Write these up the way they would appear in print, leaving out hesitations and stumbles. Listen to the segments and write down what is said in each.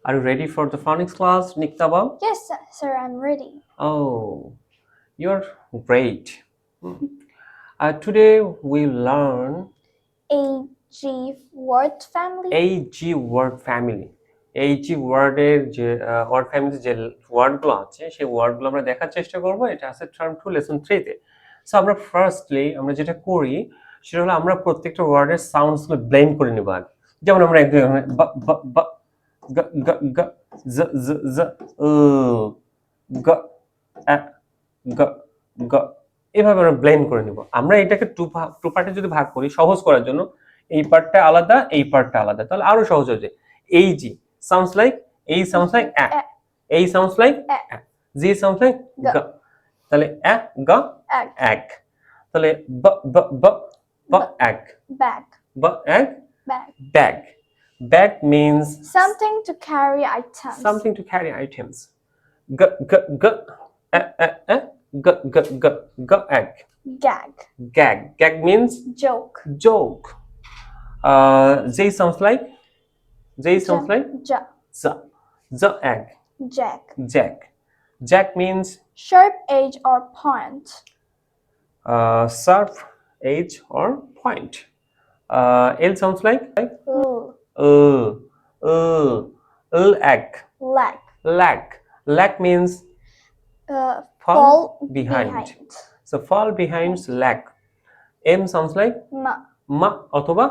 Are you ready for the phonics class, Niktaba? Yes, sir, I'm ready. Oh, you're great. Today we learn AG word family. AG word family. AG ওয়ার্ডের যে word ফ্যামিলিতে যে ওয়ার্ডগুলো আছে সেই ওয়ার্ডগুলো আমরা দেখার চেষ্টা করব। এটা আছে টার্ম 2 লেসন 3 তে। সো আমরা ফার্স্টলি আমরা যেটা করি সেটা হলো আমরা প্রত্যেকটা ওয়ার্ডের সাউন্ডসগুলো ব্লেন্ড করে নেব আগে। যেমন আমরা একদম বা বা বা গ গ গ জ জ জ গ আ গ গ এভাবে আমরা ব্লেন্ড করে নিব। আমরা এটাকে টু পার্টে যদি ভাগ করি সহজ করার জন্য এই পার্টটা আলাদা, এই পার্টটা আলাদা, তাহলে আরো সহজ হয়ে যায়। এই জি sounds like, A sounds like a, A sounds like a, G sounds like g, তাহলে a g egg, তাহলে b b b b egg, Bag. b egg, Bag. bag. Bag means Something to carry items. something to carry items. G g g a a g g g g egg. Gag. Gag. Gag means Joke. joke. J sounds like, J sounds like Ja. z, z egg. Jack. Jack. Jack means Sharp edge or point. sharp edge or point. L sounds like egg. Leg. Lag. Lag means Fall behind. So fall behind lag. M sounds like Ma. ma অথবা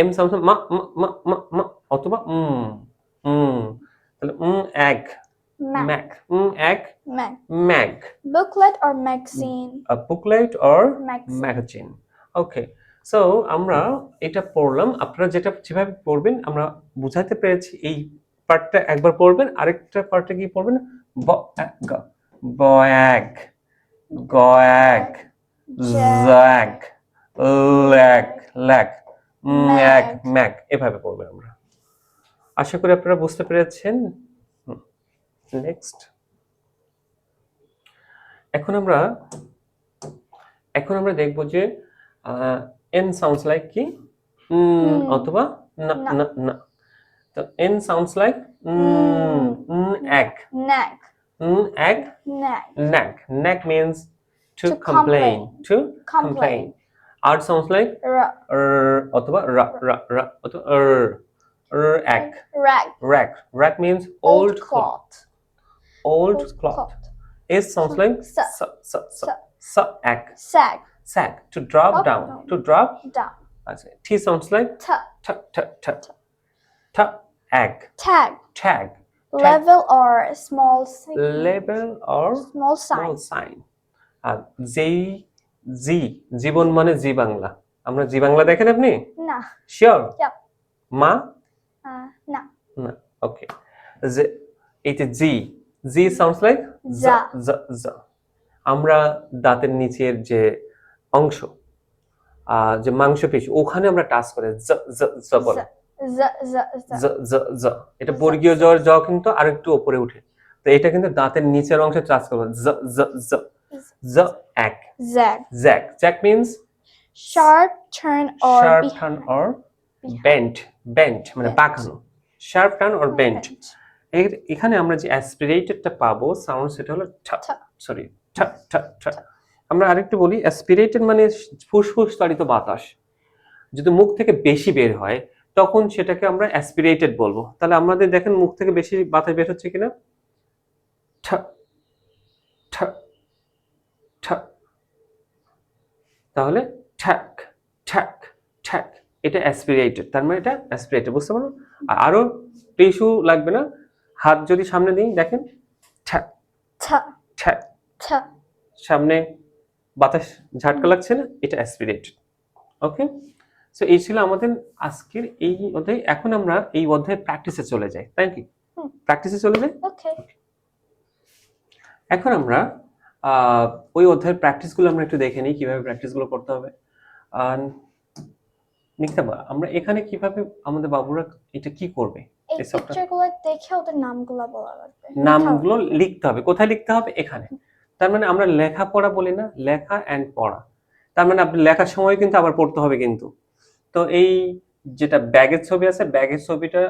M sounds like ma ma ma ma ma অথবা তাহলে egg. Mac. Egg. Mag. Mag. Booklet or magazine. A booklet or Magazine. magazine. Okay. So আমরা এটা পড়লাম, আপনারা যেটা যেভাবে পড়বেন আমরা বুঝাতে পেরেছি। এই পার্টটা একবার পড়বেন, আরেকটা পার্টে কি পড়বেন? বয়াগ, গয়াগ, জ্যাগ, ল্যাগ, ল্যাগ, ম্যাগ, ম্যাগ, এভাবে পড়বেন আমরা। আশা করি আপনারা বুঝতে পেরেছেন। নেক্সট, এখন আমরা দেখব যে n sounds like কি অথবা না না না। তো n sounds like egg. Neck. Egg. Neck. Neck. Neck means to complain. To complain. R sounds like অথবা ra ra ra অথবা egg. Rag. Rag. Rag means old cloth. Old cloth. S sounds like egg. Sag. Sag, to drop down. To drop down. T sounds like egg. Tag. Tag. Level or small sign. Level or small sign. জি জীবন মানে জি বাংলা। আমরা জি বাংলা দেখেন আপনি? না। Sure? মা? না। না। ওকে। এটা জি sounds like যা। আমরা দাঁতের নিচের যে অংশ, যে মাংসপেশি, ওখানে আমরা টাচ করে জ জ জ বলে। জ জ জ, এটা বর্গীয় জর জ কিন্তু আরেকটু উপরে উঠে, তো এটা কিন্তু দাঁতের নিচের অংশে টাচ করবে। জ জ জ জ এক। Zag. Zag. Zag means sharp turn or bent মানে বাঁকানো। Sharp turn or bent. এখানে আমরা যে অ্যাসপিরেটেডটা পাবো সাউন্ড, সেটা হলো সরি ঠ ঠ ঠ। আমরা আরেকটু বলি, অ্যাসপিরেটেড মানে ফুসফুস চালিত বাতাস। যদি মুখ থেকে বেশি বের হয় তখন সেটাকে আমরা অ্যাসপিরেটেড বলবো। তাহলে আমাদের দেখেন মুখ থেকে বেশি বাতাস বের হচ্ছে কিনা, ঠ ঠ ঠ, তাহলে ঠ্যাক ঠ্যাক ঠ্যাক, এটা অ্যাসপিরেটেড। তার মানে এটা অ্যাসপিরেটেড, বুঝতে পারো? আরো টিস্যু লাগবে না, হাত যদি সামনে দিই দেখেন ঠ্যাক ঠ্যাক, সামনে বাতাস ঝাটকা লাগছে না, এটা অ্যাসপিরেটেড। ওকে, সো এই ছিল আমাদের আজকের এই অধ্যায়। এখন আমরা এই অধ্যায়ে প্র্যাকটিসে চলে যাই। Thank you. প্র্যাকটিসে চলে যাই। এখন আমরা ওই অধ্যায়ের প্র্যাকটিসগুলো আমরা একটু দেখে নিই, কিভাবে প্র্যাকটিসগুলো করতে হবে। নিকিতা, আমরা এখানে কিভাবে আমাদের বাবুরা এটা কি করবে? এই পিকচারগুলো দেখে ওদের নামগুলো বলা লাগবে। নামগুলো লিখতে হবে। কোথায় লিখতে হবে? এখানে। তার মানে আমরা লেখাপড়া বলি না, লেখা এন্ড পড়া। তার মানে আপনি লেখার সময় কিন্তু আবার পড়তে হবে কিন্তু। তো এই যেটা ব্যাগের ছবি আছে ব্যাগের ছবিটা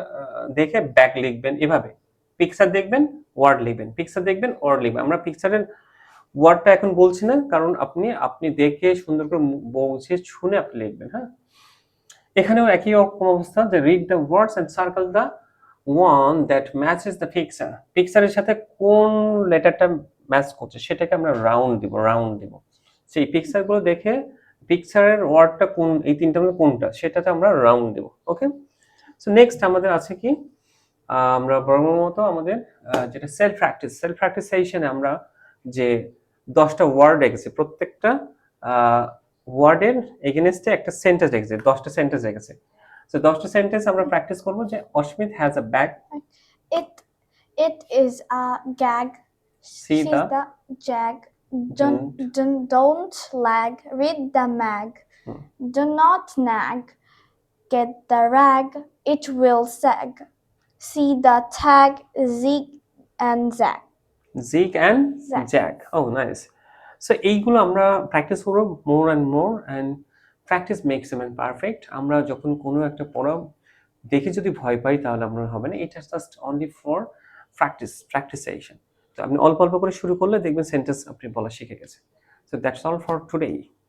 দেখে ব্যাগ লিখবেন এভাবে, পিকচার দেখবেন ওয়ার্ড লিখবেন, পিকচার দেখবেন ওয়ার্ড লিখবেন। আমরা পিকচারের ওয়ার্ডটা এখন বলছি না, কারণ আপনি দেখে সুন্দর করে বুঝে শুনে আপনি লিখবেন। হ্যাঁ, এখানেও একই রকম অবস্থা, যে read the words and circle the one that matches the picture. পিকচারের সাথে কোন লেটারটা ম্যাচ করছে সেটাকে আমরা রাউন্ড দিব। সেই পিকচারগুলো দেখে পিকচারের ওয়ার্ডটা কোন, এই তিনটার মধ্যে কোনটা সেটাতে আমরা রাউন্ড দেব। ওকে, সো নেক্সট আমাদের আছে কি, আমরা প্রথমত আমাদের যেটা সেলফ প্র্যাকটিস সেশনে আমরা যে 10টা ওয়ার্ড রেখেছি, প্রত্যেকটা ওয়ার্ডের এগেনস্টে একটা সেন্টেন্স রেখেছি, 10টা সেন্টেন্স রেখেছি। সো 10টা সেন্টেন্স আমরা প্র্যাকটিস করব, যে Asmit has a bag, It is a gag. She She's দা, the jag. Don't lag. Read the mag. Do not nag. Get the rag. It will sag. See the tag. Zig and zag. Zig and Zag. Zag. Oh nice. So এইগুলো আমরা practice করবো more and practice makes a man perfect. আমরা যখন কোনো একটা পড়া দেখে যদি ভয় পাই তাহলে আমরা হবে না, এটা just only for practice session. তো আপনি অল্প অল্প করে শুরু করলে দেখবেন সেন্টেন্স আপনি বলা শিখে গেছে। So that's all for today.